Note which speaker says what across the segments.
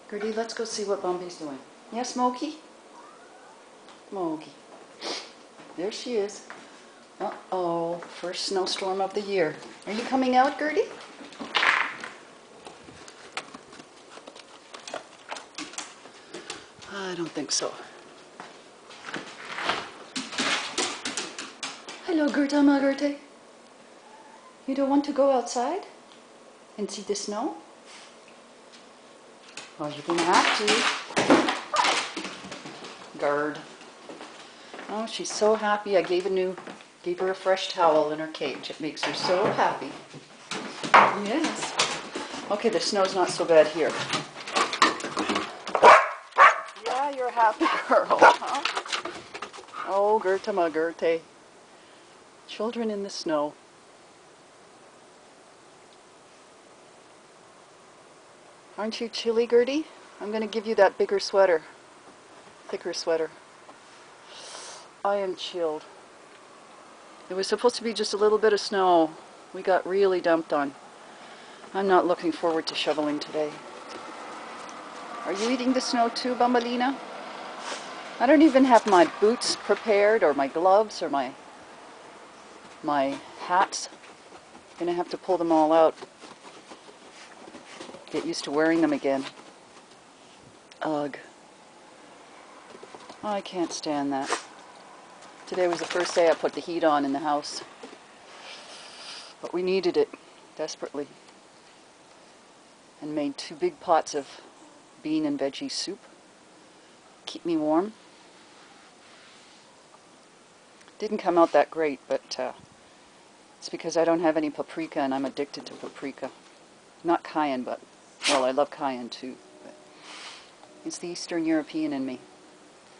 Speaker 1: Gertie, let's go see what Bombay's doing. Yeah, Smokey? Smokey. There she is. Uh-oh, first snowstorm of the year. Are you coming out, Gertie? I don't think so. Hello, Gerta Margerte. You don't want to go outside and see the snow? Well, you're gonna have to. Gerd. Oh, she's so happy. I gave her a fresh towel in her cage. It makes her so happy. Yes. Okay, the snow's not so bad here. Yeah, you're a happy girl, huh? Oh, Gerta Margerte. Children in the snow. Aren't you chilly, Gertie? I'm going to give you that bigger sweater. Thicker sweater. I am chilled. It was supposed to be just a little bit of snow. We got really dumped on. I'm not looking forward to shoveling today. Are you eating the snow too, Bambalina? I don't even have my boots prepared, or my gloves, or my hats. I'm going to have to pull them all out. Get used to wearing them again. Ugh. I can't stand that. Today was the first day I put the heat on in the house. But we needed it desperately. And made 2 big pots of bean and veggie soup. Keep me warm. Didn't come out that great, but it's because I don't have any paprika and I'm addicted to paprika. Not cayenne, but, well, I love cayenne too. But it's the Eastern European in me.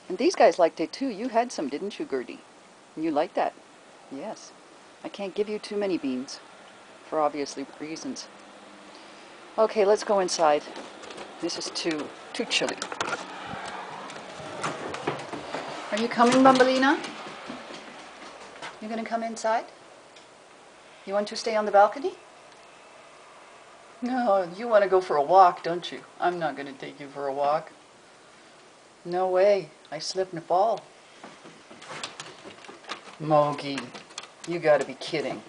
Speaker 1: And these guys liked it too. You had some, didn't you, Gertie? And you liked that? Yes. I can't give you too many beans, for obvious reasons. Okay, let's go inside. This is too chilly. Are you coming, Bambalina? You gonna come inside? You want to stay on the balcony? No, you want to go for a walk, don't you? I'm not going to take you for a walk. No way. I slip and fall. Mogi, you got to be kidding.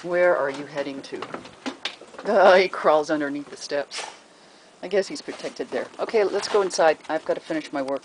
Speaker 1: Where are you heading to? Oh, he crawls underneath the steps. I guess he's protected there. Okay, let's go inside. I've got to finish my work.